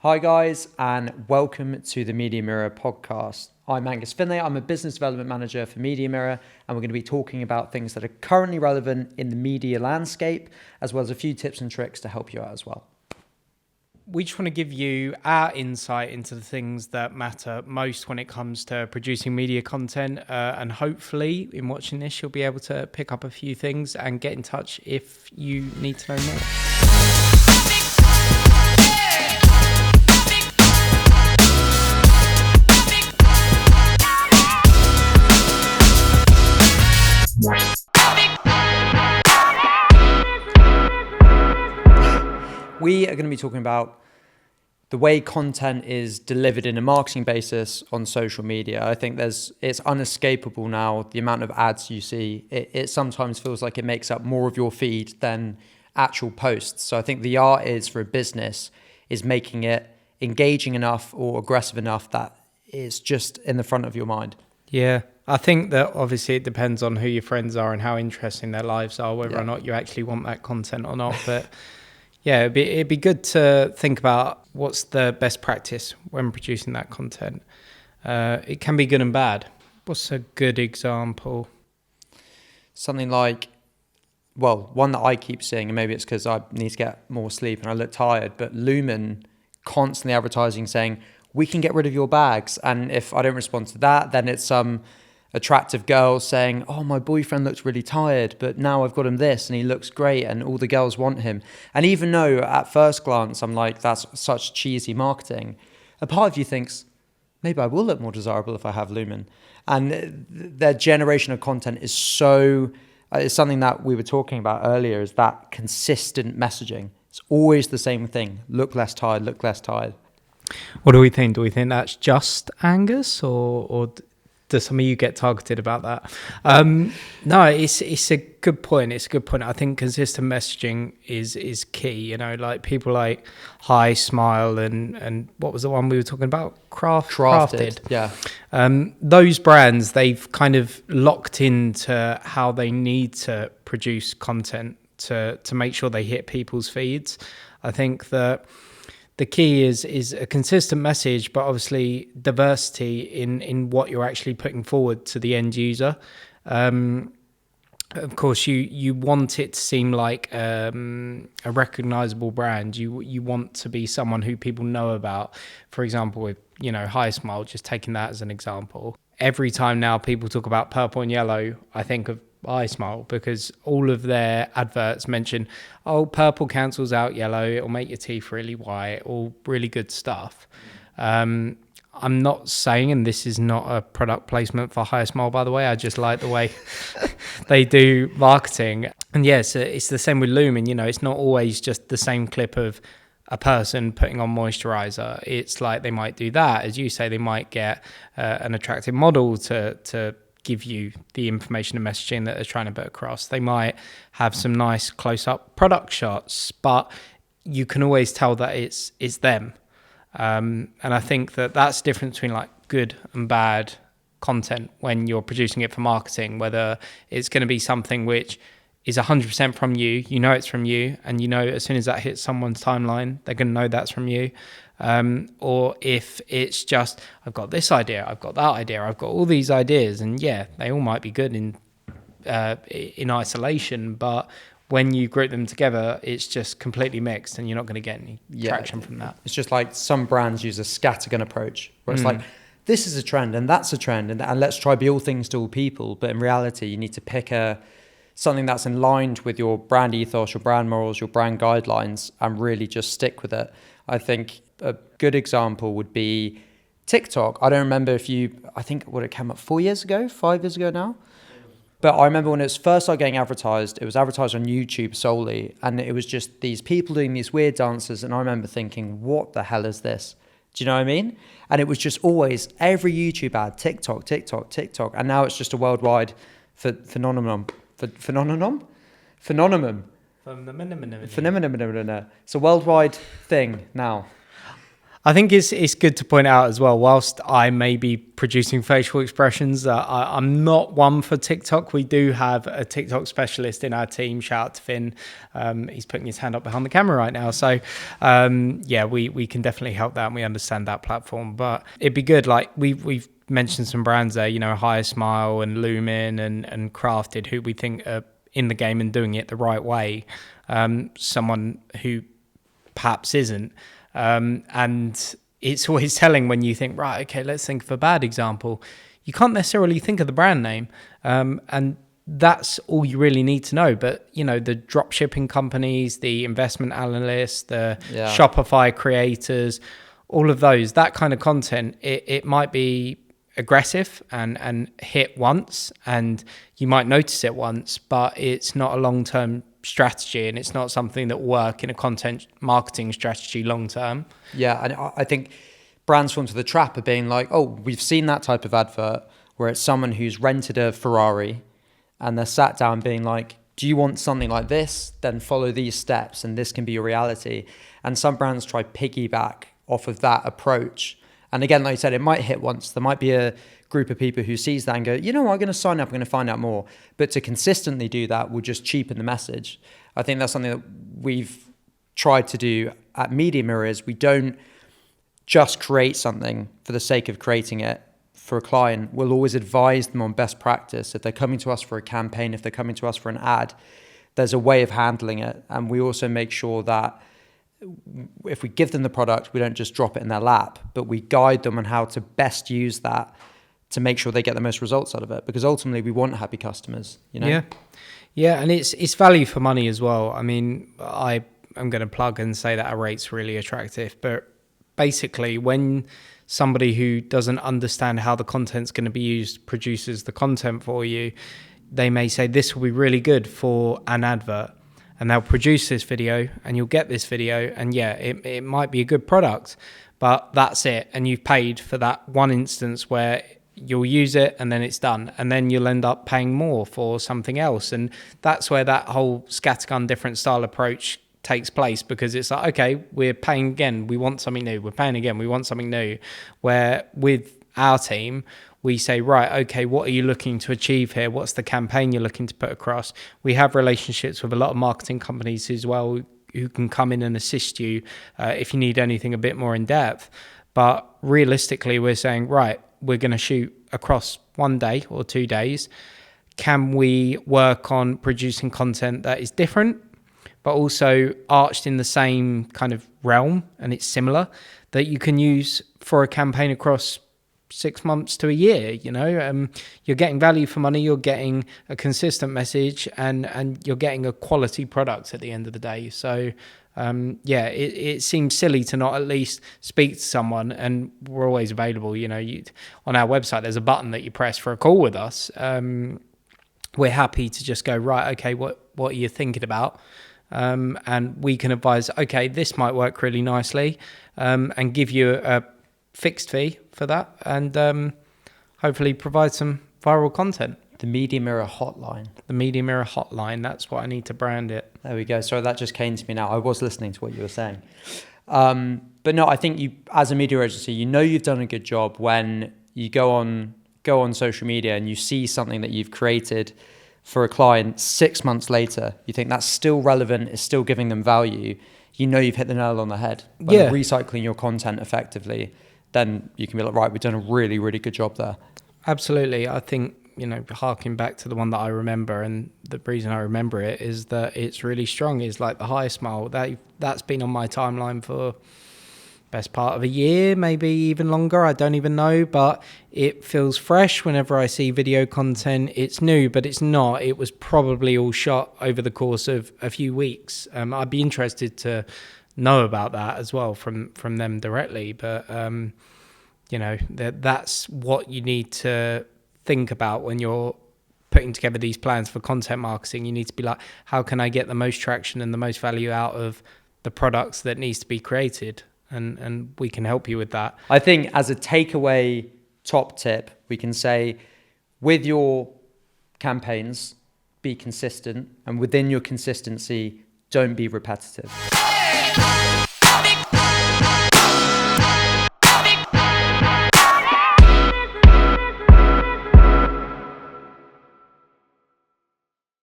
Hi guys, and welcome to the Media Mirror podcast. I'm Angus Finlay. I'm a business development manager for Media Mirror, and we're going to be talking about things that are currently relevant in the media landscape, as well as a few tips and tricks to help you out as well. We just want to give you our insight into the things that matter most when it comes to producing media content. And hopefully in watching this, you'll be able to pick up a few things and get in touch if you need to know more. We are going to be talking about the way content is delivered in a marketing basis on social media. I think it's unescapable now, the amount of ads you see. It sometimes feels like it makes up more of your feed than actual posts. So I think the art is for a business is making it engaging enough or aggressive enough that it's just in the front of your mind. Yeah, I think that obviously it depends on who your friends are and how interesting their lives are, whether or not you actually want that content or not. But yeah, it'd be good to think about what's the best practice when producing that content. It can be good and bad. What's a good example? Something like, well, one that I keep seeing, and maybe it's because I need to get more sleep and I look tired, but Lumen constantly advertising saying, we can get rid of your bags. And if I don't respond to that, then it's some attractive girl saying, oh, my boyfriend looks really tired, but now I've got him this and he looks great and all the girls want him. And even though at first glance, I'm like, that's such cheesy marketing, a part of you thinks, maybe I will look more desirable if I have Lumen. And their generation of content is so, it's something that we were talking about earlier, is that consistent messaging. It's always the same thing. Look less tired, look less tired. What do we think? Do we think that's just Angus or does some of you get targeted about that? No, it's a good point. It's a good point. I think consistent messaging is key. You know, like people like Hi, Smile, and what was the one we were talking about? Crafted. Yeah. Those brands, they've kind of locked into how they need to produce content to make sure they hit people's feeds. I think that the key is a consistent message, but obviously diversity in what you're actually putting forward to the end user. Of course, you want it to seem like a recognizable brand. You want to be someone who people know about. For example, with Hi Smile, just taking that as an example. Every time now people talk about purple and yellow, I think of Hi Smile, because all of their adverts mention, oh, purple cancels out yellow, it'll make your teeth really white, all really good stuff. I'm not saying, and this is not a product placement for Hi Smile, by the way, I just like the way they do marketing. And yes, it's the same with Lumen. It's not always just the same clip of a person putting on moisturizer. It's like they might do that, as you say, they might get an attractive model to give you the information and messaging that they're trying to put across. They might have some nice close-up product shots, but you can always tell that it's them. And I think that that's the difference between like good and bad content when you're producing it for marketing, whether it's going to be something which is 100% from you, it's from you, and as soon as that hits someone's timeline, they're going to know that's from you. Or if it's just, I've got this idea, I've got that idea, I've got all these ideas, and they all might be good in isolation, but when you group them together, it's just completely mixed, and you're not going to get any traction from that. It's just like some brands use a scattergun approach, where it's like, this is a trend, and that's a trend, and let's try be all things to all people. But in reality, you need to pick something that's in line with your brand ethos, your brand morals, your brand guidelines, and really just stick with it. I think a good example would be TikTok. I don't remember I think it came up 5 years ago now. But I remember when it was first started getting advertised, it was advertised on YouTube solely. And it was just these people doing these weird dances. And I remember thinking, what the hell is this? Do you know what I mean? And it was just always every YouTube ad, TikTok, TikTok, TikTok. And now it's just a worldwide phenomenon. Phenomenon. It's a worldwide thing now. I think it's good to point out as well, whilst I may be producing facial expressions, I'm not one for TikTok. We do have a TikTok specialist in our team. Shout out to Finn. He's putting his hand up behind the camera right now. So we can definitely help that, and we understand that platform. But it'd be good, like we've mentioned some brands there, Higher Smile and Lumen and Crafted, who we think are in the game and doing it the right way. Someone who perhaps isn't. And it's always telling when you think, right, okay, let's think of a bad example. You can't necessarily think of the brand name. And that's all you really need to know. But, the drop shipping companies, the investment analysts, the Shopify creators, all of those, that kind of content, it might be aggressive and hit once, and you might notice it once, but it's not a long-term strategy, and it's not something that will work in a content marketing strategy long term. Yeah, and I think brands fall into the trap of being like, oh, we've seen that type of advert where it's someone who's rented a Ferrari and they're sat down being like, do you want something like this? Then follow these steps and this can be your reality. And some brands try piggyback off of that approach. And again, like you said, it might hit once. There might be a group of people who sees that and go, I'm going to sign up, I'm going to find out more. But to consistently do that will just cheapen the message. I think that's something that we've tried to do at Media Mirror. Is we don't just create something for the sake of creating it for a client. We'll always advise them on best practice. If they're coming to us for a campaign, if they're coming to us for an ad, there's a way of handling it. And we also make sure that if we give them the product, we don't just drop it in their lap, but we guide them on how to best use that to make sure they get the most results out of it. Because ultimately we want happy customers, Yeah, and it's value for money as well. I mean, I am going to plug and say that our rate's really attractive, but basically when somebody who doesn't understand how the content's going to be used produces the content for you, they may say this will be really good for an advert, and they'll produce this video and you'll get this video, and it might be a good product, but that's it. And you've paid for that one instance where you'll use it and then it's done, and then you'll end up paying more for something else. And that's where that whole scattergun different style approach takes place, because it's like, okay, we're paying again, we want something new, we're paying again, we want something new. Where with our team, we say, right, okay, what are you looking to achieve here? What's the campaign you're looking to put across? We have relationships with a lot of marketing companies as well who can come in and assist you if you need anything a bit more in depth. But realistically, we're saying, right, we're going to shoot across 1 day or 2 days. Can we work on producing content that is different, but also arched in the same kind of realm, and it's similar, that you can use for a campaign across 6 months to a year? You're getting value for money, you're getting a consistent message, and you're getting a quality product at the end of the day. So it seems silly to not at least speak to someone, and we're always available. On our website, there's a button that you press for a call with us. We're happy to just go, right, okay, what are you thinking about? And we can advise, okay, this might work really nicely, and give you a fixed fee for that, and hopefully provide some viral content. The Media Mirror hotline. The Media Mirror hotline, that's what I need to brand it. There we go. Sorry, that just came to me now. I was listening to what you were saying. But no, I think you, as a media agency, you've done a good job when you go on social media and you see something that you've created for a client 6 months later. You think that's still relevant, it's still giving them value. You've hit the nail on the head. By recycling your content effectively, then you can be like, right, we've done a really, really good job there. Absolutely. I think, harking back to the one that I remember, and the reason I remember it is that it's really strong, is like the Higher Smile. That's been on my timeline for best part of a year, maybe even longer. I don't even know, but it feels fresh whenever I see video content. It's new, but it's not. It was probably all shot over the course of a few weeks. I'd be interested to know about that as well from them directly. But, that's what you need to think about when you're putting together these plans for content marketing. You need to be like, how can I get the most traction and the most value out of the products that needs to be created? And we can help you with that. I think as a takeaway top tip, we can say with your campaigns, be consistent, and within your consistency, don't be repetitive.